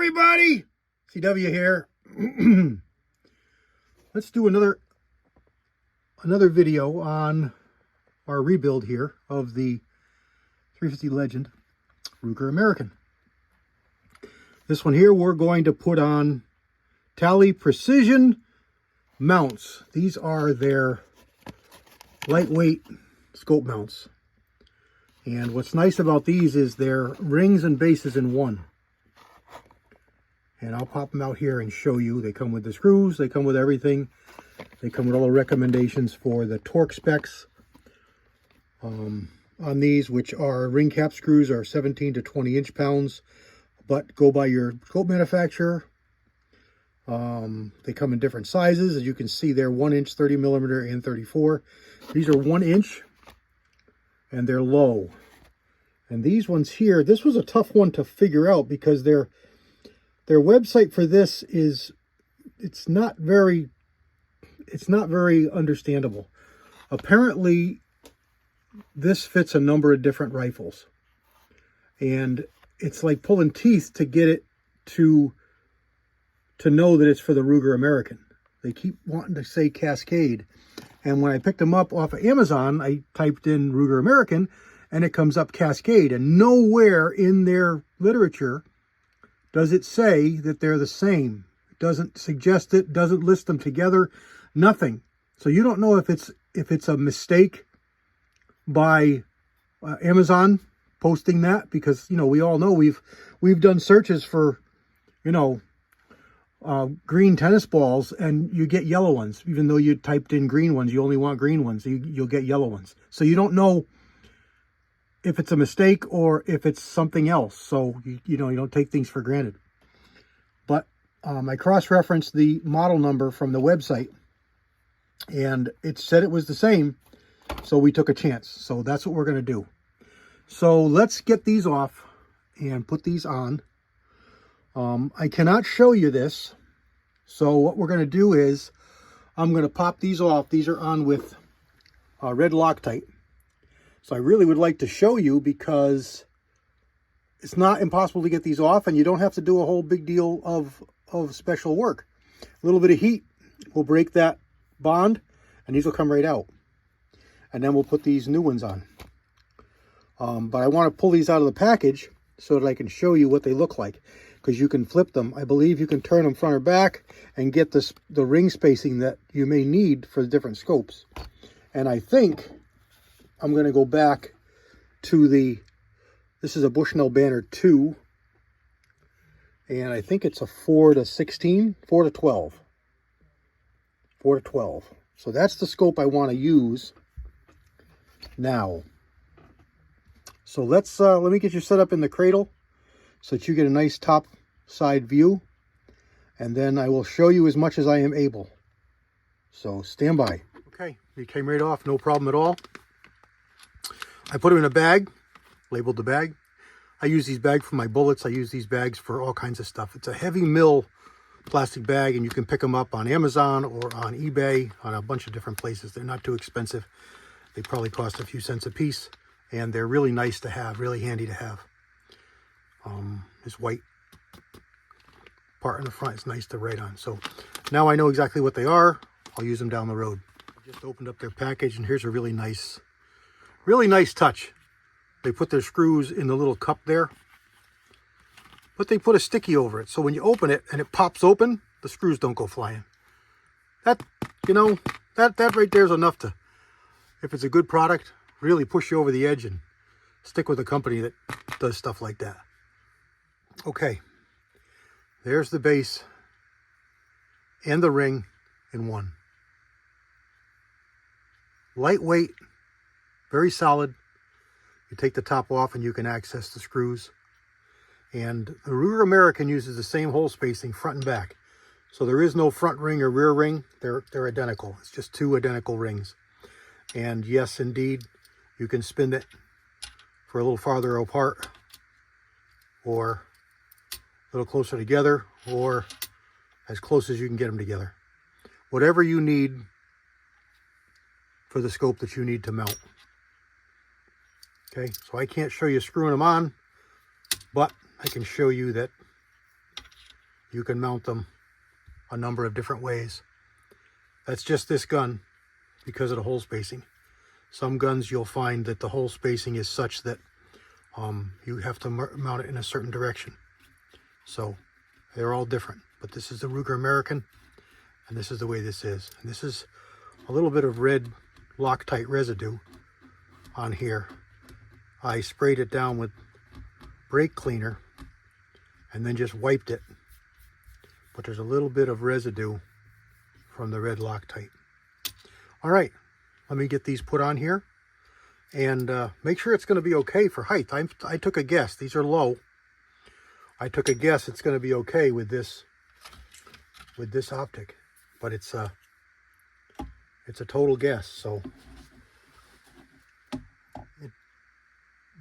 everybody, CW here. Let's do another video on our rebuild here of the 350 Legend Ruger American. This one here we're going to put on Tally Precision mounts. These are their lightweight scope mounts. And what's nice about these is they're rings and bases in one. And I'll pop them out here and show you. They come with the screws, they come with everything. They come with all the recommendations for the torque specs on these, which are ring cap screws are 17 to 20 inch-pounds, but go by your scope manufacturer. They come in different sizes. As you can see, they're 1 inch, 30 millimeter, and 34. These are 1 inch, and they're low. And these ones here, this was a tough one to figure out because their website for this is, it's not very understandable. Apparently, this fits a number of different rifles. And it's like pulling teeth to get it to know that it's for the Ruger American. They keep wanting to say Cascade. And when I picked them up off of Amazon, I typed in Ruger American, and it comes up Cascade. And nowhere in their literature does it say that they're the same. It doesn't suggest it, doesn't list them together, nothing. So you don't know if it's a mistake by Amazon posting that, because, you know, we all know we've done searches for, you know, green tennis balls, and you get yellow ones. Even though you typed in green ones, you only want green ones. You'll get yellow ones. So you don't know if it's a mistake or if it's something else. So, you know, you don't take things for granted. But I cross-referenced the model number from the website, and it said it was the same. So we took a chance. So that's what we're going to do. So let's get these off and put these on. I cannot show you this. So what we're going to do is I'm going to pop these off. These are on with red Loctite. So I really would like to show you, because it's not impossible to get these off, and you don't have to do a whole big deal of special work. A little bit of heat will break that bond, and these will come right out. And then we'll put these new ones on. But I want to pull these out of the package so that I can show you what they look like, because you can flip them. I believe you can turn them front or back and get the ring spacing that you may need for the different scopes. And I think I'm going to go back to this is a Bushnell Banner 2, and I think it's a 4 to 16, 4 to 12. 4 to 12. So that's the scope I want to use now. So let me get you set up in the cradle so that you get a nice top side view, and then I will show you as much as I am able. So stand by. Okay, they came right off, no problem at all. I put them in a bag, labeled the bag. I use these bags for my bullets. I use these bags for all kinds of stuff. It's a heavy mill plastic bag, and you can pick them up on Amazon or on eBay, on a bunch of different places. They're not too expensive. They probably cost a few cents a piece, and they're really nice to have, really handy to have. This white part in the front is nice to write on. So now I know exactly what they are. I'll use them down the road. I just opened up their package, and here's a really nice touch. They put their screws in the little cup there, but they put a sticky over it. So when you open it and it pops open, the screws don't go flying. That, you know, that right there is enough to, if it's a good product, really push you over the edge and stick with a company that does stuff like that. Okay, there's the base and the ring in one. Lightweight, very solid. You take the top off and you can access the screws. And the Ruger American uses the same hole spacing front and back. So there is no front ring or rear ring. They're identical. It's just two identical rings. And yes, indeed, you can spin it for a little farther apart, or a little closer together, or as close as you can get them together. Whatever you need for the scope that you need to mount. Okay, so I can't show you screwing them on, but I can show you that you can mount them a number of different ways. That's just this gun because of the hole spacing. Some guns you'll find that the hole spacing is such that you have to mount it in a certain direction. So they're all different, but this is the Ruger American, and this is the way this is. And this is a little bit of red Loctite residue on here. I sprayed it down with brake cleaner and then just wiped it, but there's a little bit of residue from the red Loctite. All right, let me get these put on here and make sure it's going to be okay for height. I took a guess. These are low. I took a guess it's going to be okay with this optic, but it's a total guess. So it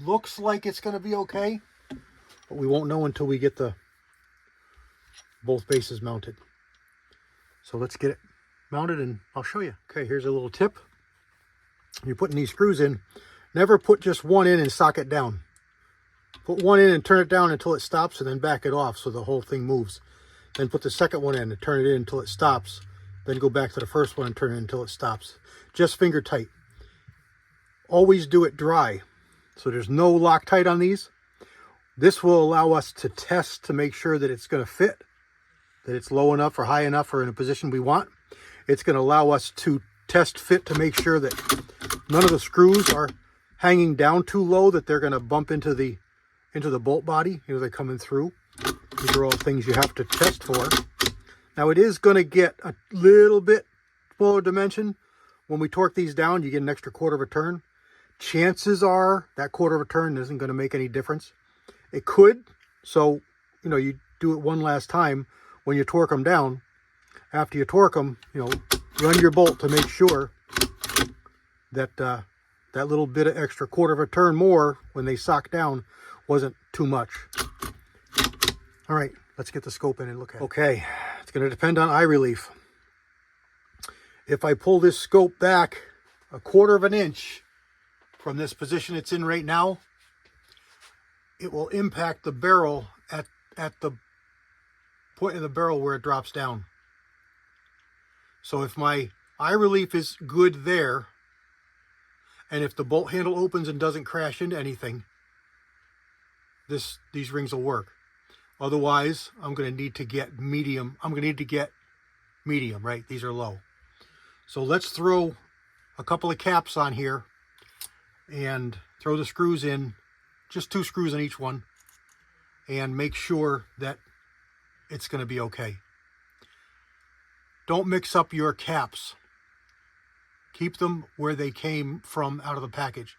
looks like it's going to be okay, but we won't know until we get both bases mounted. So let's get it mounted and I'll show you. Okay, here's a little tip. You're putting these screws in. Never put just one in and sock it down. Put one in and turn it down until it stops and then back it off so the whole thing moves. Then put the second one in and turn it in until it stops. Then go back to the first one and turn it until it stops. Just finger tight. Always do it dry. So there's no Loctite on these. This will allow us to test to make sure that it's going to fit, that it's low enough or high enough or in a position we want. It's going to allow us to test fit to make sure that none of the screws are hanging down too low that they're going to bump into the bolt body. You know, they're coming through. These are all things you have to test for. Now it is going to get a little bit smaller dimension. When we torque these down, you get an extra quarter of a turn. Chances are that quarter of a turn isn't going to make any difference. It could. So, you know, you do it one last time when you torque them down. After you torque them, you know, run your bolt to make sure that that little bit of extra quarter of a turn more when they sock down wasn't too much. All right, let's get the scope in and look at it. Okay, it's going to depend on eye relief. If I pull this scope back a quarter of an inch from this position it's in right now, it will impact the barrel at the point of the barrel where it drops down. So if my eye relief is good there, and if the bolt handle opens and doesn't crash into anything, these rings will work. Otherwise, I'm going to need to get medium. I'm going to need to get medium, right? These are low. So let's throw a couple of caps on here and throw the screws in, just 2 screws on each one, and make sure that it's going to be okay. Don't mix up your caps. Keep them where they came from out of the package.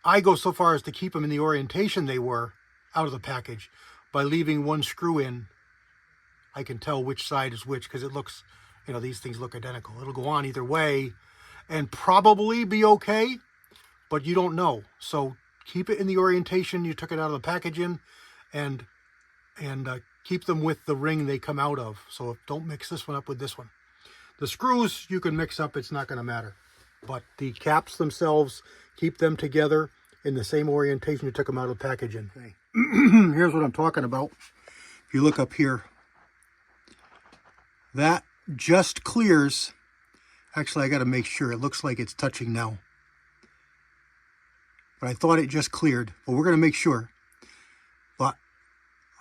I go so far as to keep them in the orientation they were out of the package. By leaving one screw in, I can tell which side is which because it looks, you know, these things look identical. It'll go on either way and probably be okay, but you don't know. So keep it in the orientation you took it out of the package in, and keep them with the ring they come out of. So don't mix this one up with this one. The screws you can mix up, it's not going to matter. But the caps themselves, keep them together in the same orientation you took them out of the package in. Okay. Here's what I'm talking about. If you look up here, that just clears. Actually, I got to make sure. It looks like it's touching now. But I thought it just cleared. But we're going to make sure. But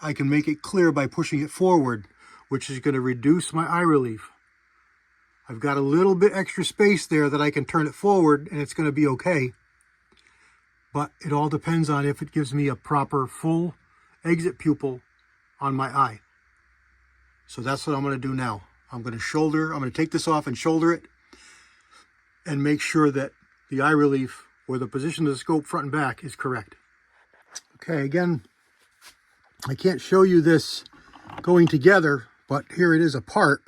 I can make it clear by pushing it forward, which is going to reduce my eye relief. I've got a little bit extra space there that I can turn it forward and it's going to be okay. But it all depends on if it gives me a proper full exit pupil on my eye. So that's what I'm going to do now. I'm going to take this off and shoulder it and make sure that the eye relief or the position of the scope front and back is correct. Okay, again, I can't show you this going together, but here it is apart.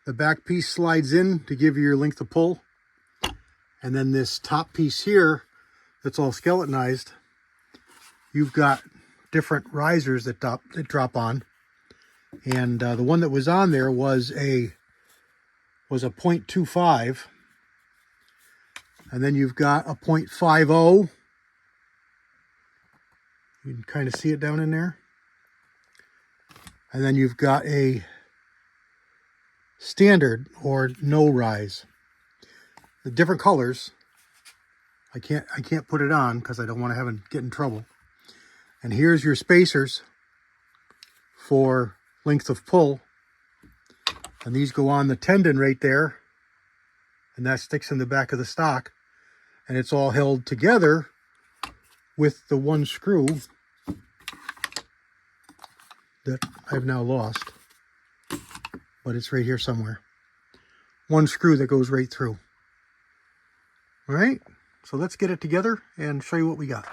The back piece slides in to give you your length of pull. And then this top piece here, that's all skeletonized, you've got different risers that drop on. And the one that was on there was a 0.25. And then you've got a 0.50. You can kind of see it down in there. And then you've got a standard or no rise. The different colors. I can't put it on because I don't want to have it get in trouble. And here's your spacers for length of pull. And these go on the tendon right there. And that sticks in the back of the stock. And it's all held together with the one screw that I've now lost. But it's right here somewhere. One screw that goes right through. All right, so let's get it together and show you what we got.